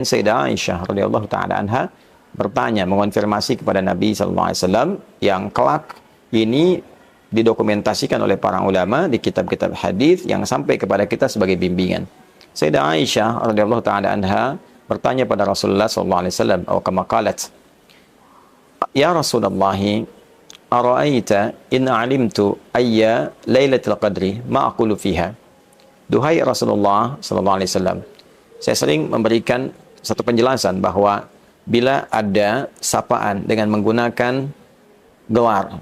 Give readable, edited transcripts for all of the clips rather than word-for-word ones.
Sayyidah Aisyah radhiyallahu taala anha bertanya, mengonfirmasi kepada Nabi sallallahu alaihi wasallam yang kelak ini didokumentasikan oleh para ulama di kitab-kitab hadis yang sampai kepada kita sebagai bimbingan. Sayyidah Aisyah radhiyallahu taala anha bertanya pada Rasulullah sallallahu alaihi wasallam, atau kama qalat, "Ya Rasulullah, ara'aita in 'alimtu ayya lailatul qadri ma aqulu fiha?" Duhai Rasulullah sallallahu alaihi wasallam, saya sering memberikan satu penjelasan bahwa bila ada sapaan dengan menggunakan gelar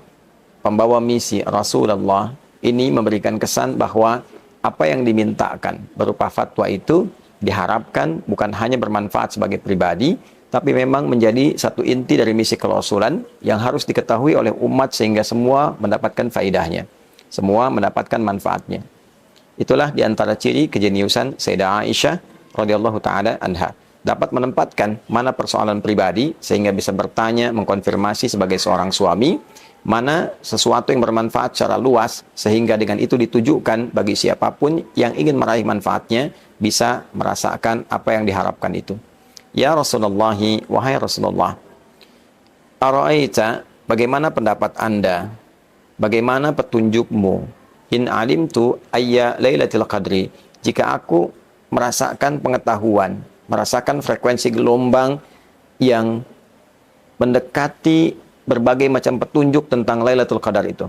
pembawa misi Rasulullah, ini memberikan kesan bahwa apa yang dimintakan berupa fatwa itu diharapkan bukan hanya bermanfaat sebagai pribadi, tapi memang menjadi satu inti dari misi kerasulan yang harus diketahui oleh umat sehingga semua mendapatkan faidahnya, semua mendapatkan manfaatnya. Itulah diantara ciri kejeniusan Sayyidah Aisyah radhiyallahu taala anha, dapat menempatkan mana persoalan pribadi sehingga bisa bertanya, mengkonfirmasi sebagai seorang suami, mana sesuatu yang bermanfaat secara luas sehingga dengan itu ditujukan bagi siapapun yang ingin meraih manfaatnya bisa merasakan apa yang diharapkan itu. Ya Rasulullah, wahai Rasulullah, ara'aita, bagaimana pendapat Anda, bagaimana petunjukmu, in alimtu ayya lailatul qadri, jika aku merasakan pengetahuan, merasakan frekuensi gelombang yang mendekati berbagai macam petunjuk tentang Lailatul Qadar itu.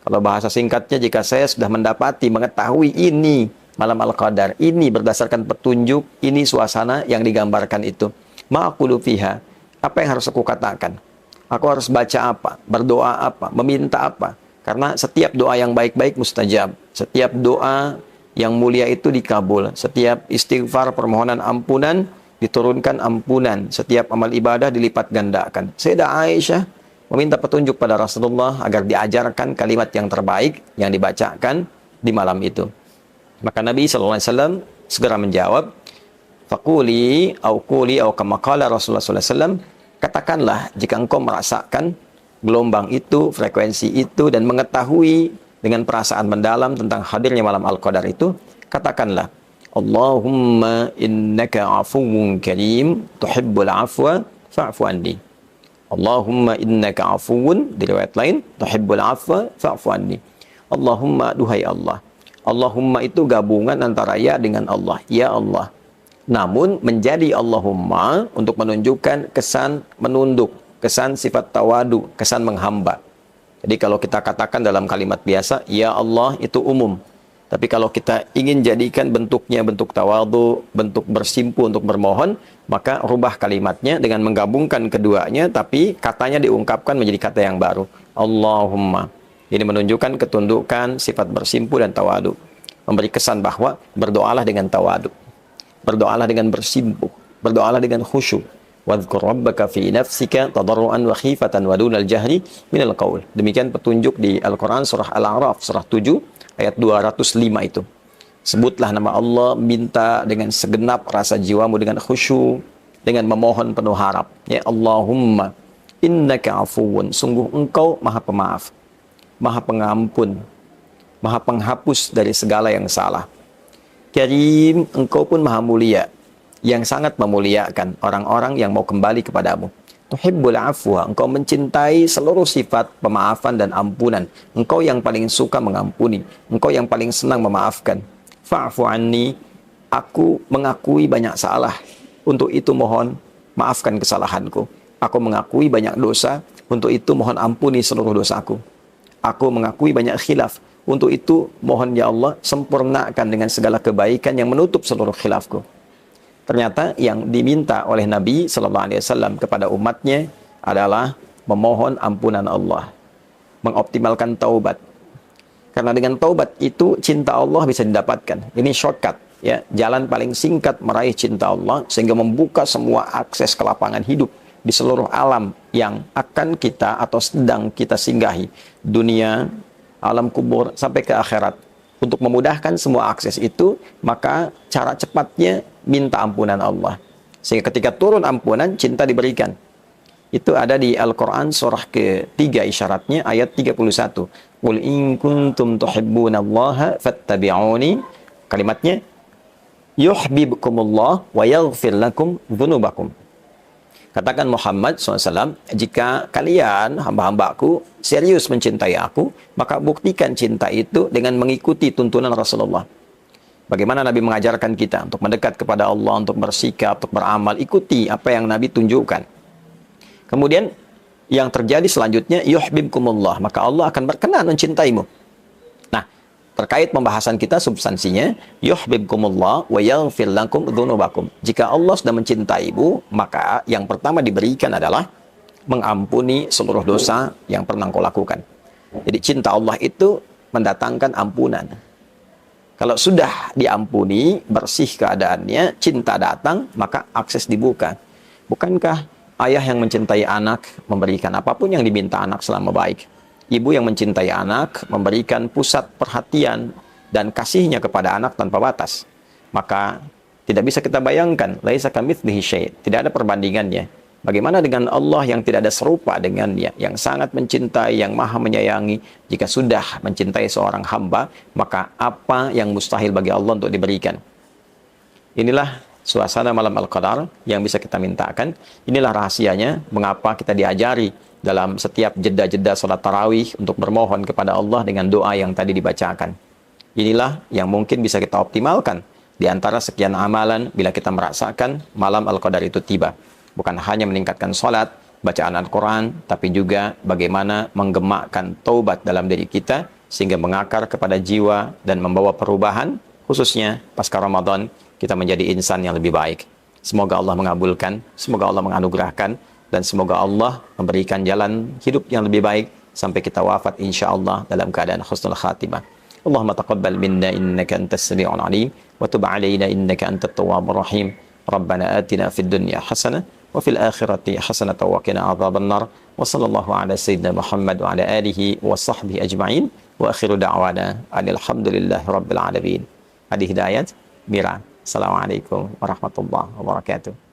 Kalau bahasa singkatnya, jika saya sudah mendapati, mengetahui ini malam Al-Qadar, ini berdasarkan petunjuk, ini suasana yang digambarkan itu. Ma'aqulu fiha, apa yang harus aku katakan? Aku harus baca apa? Berdoa apa? Meminta apa? Karena setiap doa yang baik-baik mustajab. Setiap doa yang mulia itu dikabul. Setiap istighfar, permohonan ampunan, diturunkan ampunan. Setiap amal ibadah dilipat gandakan. Sayyidah Aisyah meminta petunjuk pada Rasulullah agar diajarkan kalimat yang terbaik yang dibacakan di malam itu. Maka Nabi SAW segera menjawab, Faquli au quli au kama qala Rasulullah SAW, katakanlah jika engkau merasakan gelombang itu, frekuensi itu, dan mengetahui dengan perasaan mendalam tentang hadirnya malam Al-Qadar itu, katakanlah, Allahumma innaka afuwun karim, tuhibbul afwa, fa'fu anni. Allahumma innaka afuwun, di riwayat lain, tuhibbul afwa, fa'fu anni. Allahumma, duhai Allah. Allahumma itu gabungan antara ya dengan Allah. Ya Allah. Namun menjadi Allahumma untuk menunjukkan kesan menunduk, kesan sifat tawadu, kesan menghamba. Jadi kalau kita katakan dalam kalimat biasa, ya Allah, itu umum. Tapi kalau kita ingin jadikan bentuknya bentuk tawadu, bentuk bersimpu untuk bermohon, maka rubah kalimatnya dengan menggabungkan keduanya, tapi katanya diungkapkan menjadi kata yang baru. Allahumma. Ini menunjukkan ketundukan, sifat bersimpu dan tawadu. Memberi kesan bahwa berdoalah dengan tawadu. Berdoalah dengan bersimpu. Berdoalah dengan khusyuk. Wadhkur rabbaka fi nafsika tadarruan wa khifatan wa dunal jahri minal qaul. Demikian petunjuk di Al-Quran surah Al-A'raf surah 7 ayat 205 itu. Sebutlah nama Allah, minta dengan segenap rasa jiwamu dengan khusyuk, dengan memohon penuh harap. Ya Allahumma innaka afuwun, sungguh engkau maha pemaaf, maha pengampun, maha penghapus dari segala yang salah. Karim, engkau pun maha mulia, yang sangat memuliakan orang-orang yang mau kembali kepadamu. Tuhibbul afwa, engkau mencintai seluruh sifat pemaafan dan ampunan. Engkau yang paling suka mengampuni, engkau yang paling senang memaafkan. Fa'fu anni, aku mengakui banyak salah, untuk itu mohon maafkan kesalahanku. Aku mengakui banyak dosa, untuk itu mohon ampuni seluruh dosaku. Aku mengakui banyak khilaf, untuk itu mohon ya Allah sempurnakan dengan segala kebaikan yang menutup seluruh khilafku. Ternyata yang diminta oleh Nabi Sallallahu Alaihi Wasallam kepada umatnya adalah memohon ampunan Allah, mengoptimalkan taubat. Karena dengan taubat itu cinta Allah bisa didapatkan. Ini shortcut, ya, jalan paling singkat meraih cinta Allah sehingga membuka semua akses ke lapangan hidup di seluruh alam yang akan kita atau sedang kita singgahi, dunia, alam kubur sampai ke akhirat. Untuk memudahkan semua akses itu, maka cara cepatnya minta ampunan Allah. Sehingga ketika turun ampunan, cinta diberikan. Itu ada di Al-Quran surah ke-3 isyaratnya, ayat 31. Qul in kuntum tuhibbunallaha fattabi'uni. Kalimatnya, yuhibbukumullah wa yaghfir lakum dzunubakum. Katakan Muhammad SAW, jika kalian hamba-hambaku serius mencintai aku, maka buktikan cinta itu dengan mengikuti tuntunan Rasulullah. Bagaimana Nabi mengajarkan kita untuk mendekat kepada Allah, untuk bersikap, untuk beramal, ikuti apa yang Nabi tunjukkan. Kemudian yang terjadi selanjutnya, yuhibbukumullah, maka Allah akan berkenan mencintaimu. Nah, terkait pembahasan kita substansinya, yuhibbukumullah wa yaghfir lakum dzunubakum. Jika Allah sudah mencintaimu, maka yang pertama diberikan adalah mengampuni seluruh dosa yang pernah kau lakukan. Jadi cinta Allah itu mendatangkan ampunan. Kalau sudah diampuni, bersih keadaannya, cinta datang, maka akses dibuka. Bukankah ayah yang mencintai anak memberikan apapun yang diminta anak selama baik? Ibu yang mencintai anak memberikan pusat perhatian dan kasihnya kepada anak tanpa batas. Maka tidak bisa kita bayangkan, laisa kamitslihi syai', tidak ada perbandingannya. Bagaimana dengan Allah yang tidak ada serupa dengannya, yang sangat mencintai, yang maha menyayangi? Jika sudah mencintai seorang hamba, maka apa yang mustahil bagi Allah untuk diberikan? Inilah suasana malam Al-Qadar yang bisa kita mintakan. Inilah rahasianya mengapa kita diajari dalam setiap jeda-jeda sholat tarawih untuk bermohon kepada Allah dengan doa yang tadi dibacakan. Inilah yang mungkin bisa kita optimalkan di antara sekian amalan bila kita merasakan malam Al-Qadar itu tiba. Bukan hanya meningkatkan sholat, bacaan Al-Quran, tapi juga bagaimana menggemakkan taubat dalam diri kita sehingga mengakar kepada jiwa dan membawa perubahan, khususnya pasca Ramadan kita menjadi insan yang lebih baik. Semoga Allah mengabulkan, semoga Allah menganugerahkan, dan semoga Allah memberikan jalan hidup yang lebih baik sampai kita wafat insyaallah dalam keadaan husnul khatimah. Allahumma taqabbal minna innaka antas sami'ul alim wa tub 'alaina innaka antat tawwabur rahim. Rabbana atina fid dunya hasanah wa fil akhirati hasanah wa qina adzabannar. Wa sallallahu ala sayyidina Muhammad wa ala alihi wa sahbihi ajma'in. Wa akhiru da'wana alhamdulillahi rabbil alamin. Hadi hidayat Mira. Assalamualaikum warahmatullahi wabarakatuh.